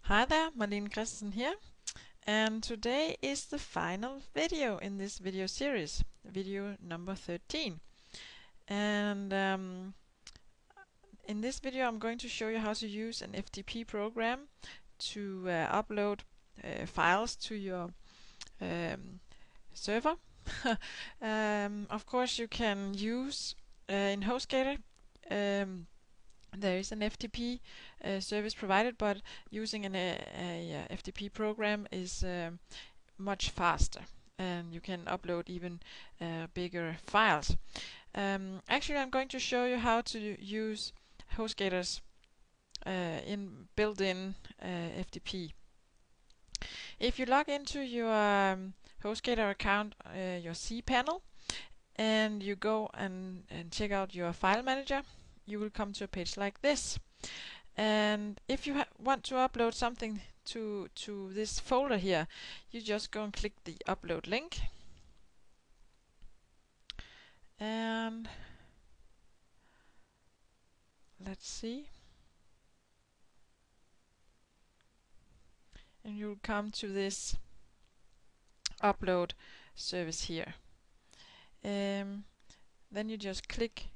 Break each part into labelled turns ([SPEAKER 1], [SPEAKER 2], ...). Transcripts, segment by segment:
[SPEAKER 1] Hi there, Marlene Christensen here, and today is the final video in this video series, video number 13. And in this video I'm going to show you how to use an FTP program to upload files to your server. Of course you can use in HostGator there is an FTP service provided, but using a FTP program is much faster, and you can upload even bigger files. Actually, I'm going to show you how to use HostGator's built-in FTP. If you log into your HostGator account, your cPanel, and you go and check out your file manager, you will come to a page like this. And if you want to upload something to this folder here, you just go and click the upload link, and let's see, and you'll come to this upload service here. Then you just click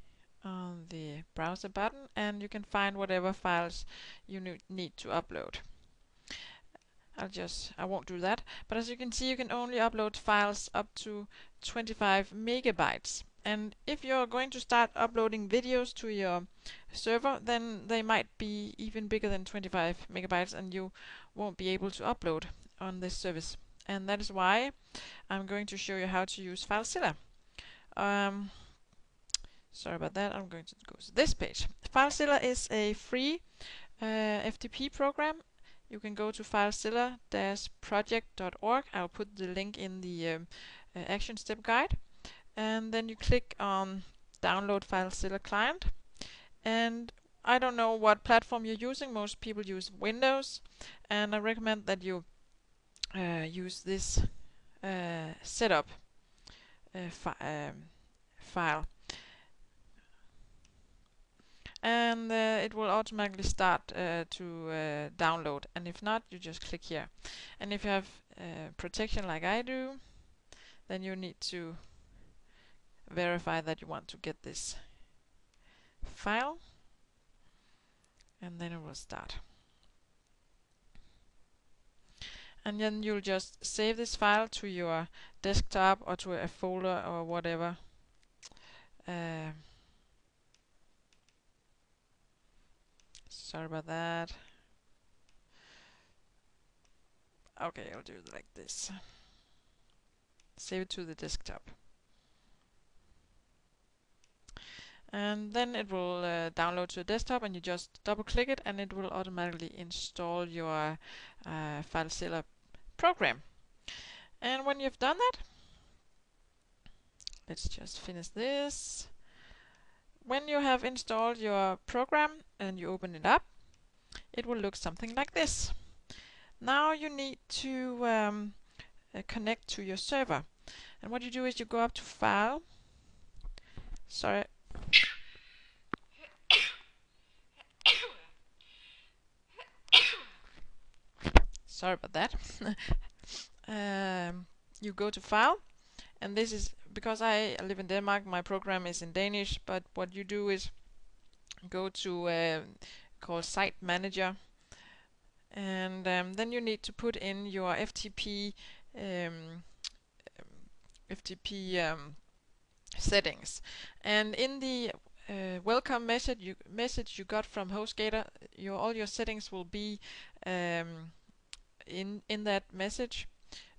[SPEAKER 1] on the browser button and you can find whatever files you need to upload. I won't do that, but as you can see, you can only upload files up to 25 megabytes. And if you're going to start uploading videos to your server, then they might be even bigger than 25 megabytes and you won't be able to upload on this service. And that is why I'm going to show you how to use FileZilla. Sorry about that, I'm going to go to this page. FileZilla is a free FTP program. You can go to filezilla-project.org. I'll put the link in the action step guide. And then you click on download FileZilla client. And I don't know what platform you're using. Most people use Windows. And I recommend that you use this setup file. And it will automatically start to download, and if not, you just click here. And if you have protection like I do, then you need to verify that you want to get this file, and then it will start. And then you'll just save this file to your desktop or to a folder or whatever. Sorry about that. Okay, I'll do it like this. Save it to the desktop. And then it will download to the desktop, and you just double click it and it will automatically install your FileZilla program. And when you've done that, let's just finish this. When you have installed your program and you open it up, it will look something like this. Now you need to connect to your server. And what you do is you go up to File. Sorry. Sorry about that. You go to File, and this is because I live in Denmark, my program is in Danish, but what you do is go to called Site Manager, and then you need to put in your FTP settings. And in the welcome message you got from HostGator, all your settings will be in that message.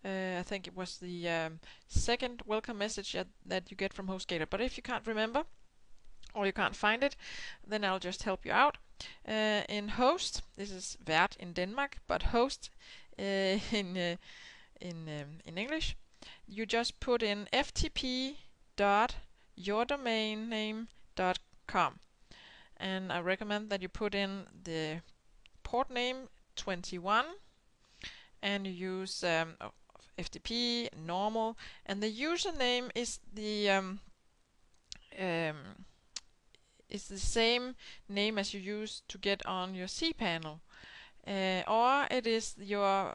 [SPEAKER 1] I think it was the second welcome message that you get from HostGator. But if you can't remember or you can't find it, then I'll just help you out. In host, this is vært in Denmark, but host in English, you just put in ftp.yourdomainname.com, and I recommend that you put in the port name 21, and you use FTP normal, and the username is the same name as you use to get on your cPanel. or it is your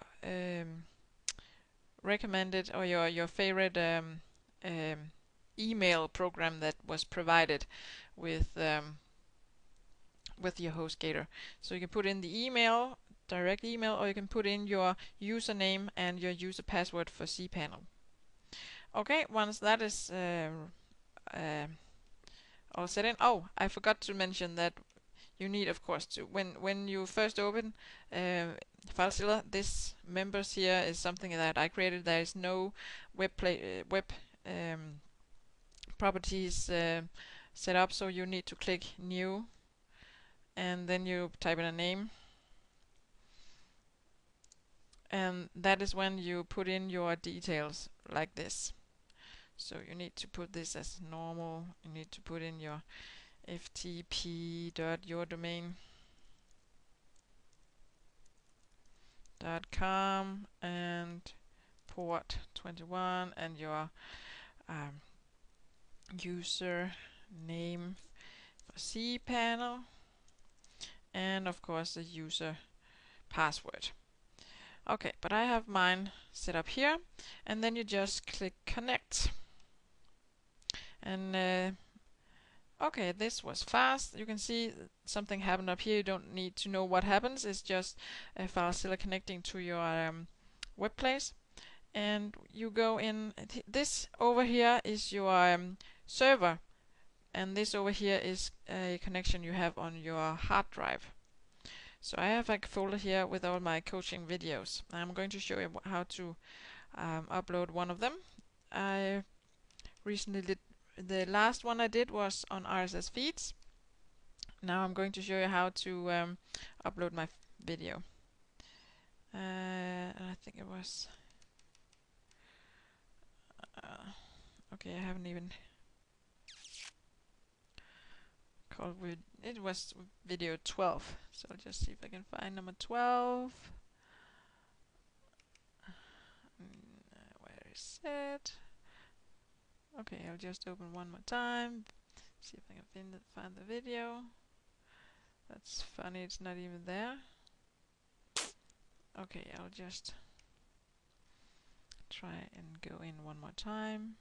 [SPEAKER 1] recommended or your favorite email program that was provided with your HostGator. So you can put in the email, direct email, or you can put in your username and your user password for cPanel. Okay, once that is all set in. Oh, I forgot to mention that you need, of course, to when you first open FileZilla, this members here is something that I created. There is no web properties set up, so you need to click new, and then you type in a name, and that is when you put in your details like this. So you need to put this as normal. You need to put in your ftp.yourdomain.com and port 21 and your user name for cPanel, and of course the user password. Okay, but I have mine set up here, and then you just click connect. And okay, this was fast. You can see something happened up here. You don't need to know what happens. It's just FileZilla connecting to your web place. And you go in. This over here is your server, and this over here is a connection you have on your hard drive. So I have a folder here with all my coaching videos. I'm going to show you how to upload one of them. I recently did. The last one I did was on RSS feeds. Now I'm going to show you how to upload my video. And I think it was okay. I haven't even called it was video 12. So I'll just see if I can find number 12. Where is it? Okay, I'll just open one more time. See if I can find the video. That's funny, it's not even there. Okay, I'll just try and go in one more time.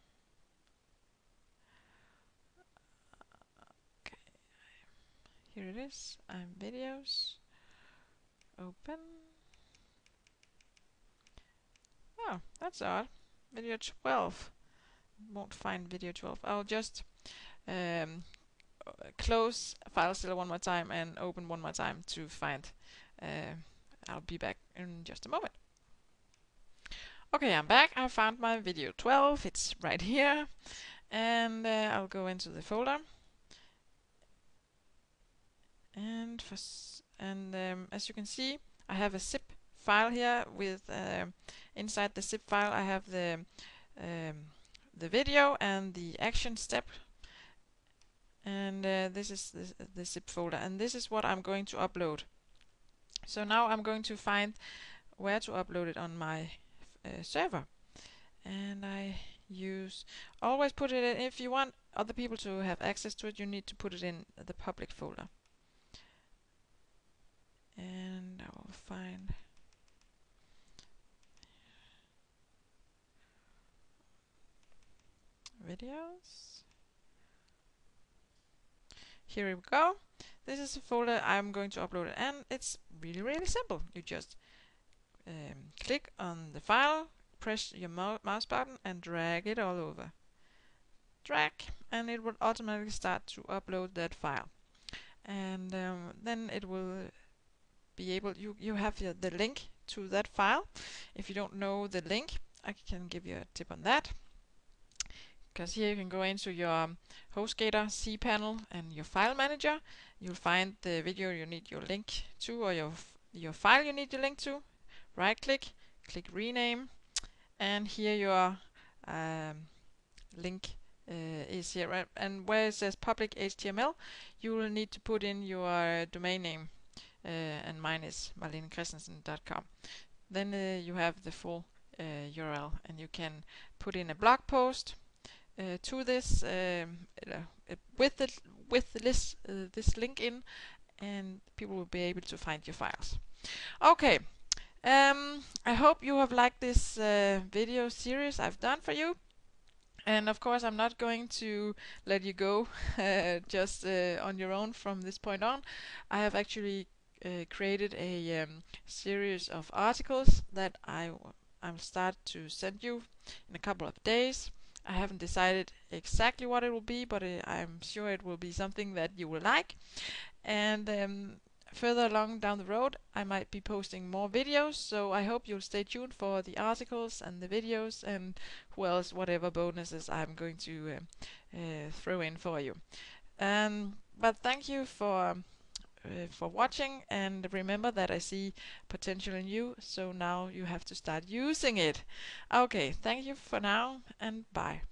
[SPEAKER 1] Okay, here it is. I'm videos. Open. Oh, that's odd. Video 12. Won't find video 12. I'll just close FileZilla one more time and open one more time to find. I'll be back in just a moment. Okay, I'm back. I found my video 12. It's right here, and I'll go into the folder. And as you can see, I have a zip file here with inside the zip file I have the video and the action step, and this is the zip folder, and this is what I'm going to upload. So now I'm going to find where to upload it on my server, and I always put it in. If you want other people to have access to it, you need to put it in the public folder. And I will find videos. Here we go. This is a folder I'm going to upload it, and it's really simple. You just click on the file, press your mouse button and drag it all over. Drag, and it will automatically start to upload that file. And then it will be able, you have the link to that file. If you don't know the link, I can give you a tip on that. Because here you can go into your HostGator cPanel and your file manager. You'll find the video you need your link to, or your file you need your link to. Right click, click rename, and here your link is here. Right? And where it says public HTML, you will need to put in your domain name, and mine is marlenechristensen.com. Then you have the full URL, and you can put in a blog post to this with this link in, and people will be able to find your files. Okay, I hope you have liked this video series I've done for you. And of course, I'm not going to let you go just on your own from this point on. I have actually created a series of articles that I'll start to send you in a couple of days. I haven't decided exactly what it will be, but I'm sure it will be something that you will like. And further along down the road, I might be posting more videos, so I hope you'll stay tuned for the articles and the videos and whatever bonuses I'm going to throw in for you. But thank you for watching, and remember that I see potential in you, so now you have to start using it. Okay, thank you for now, and bye.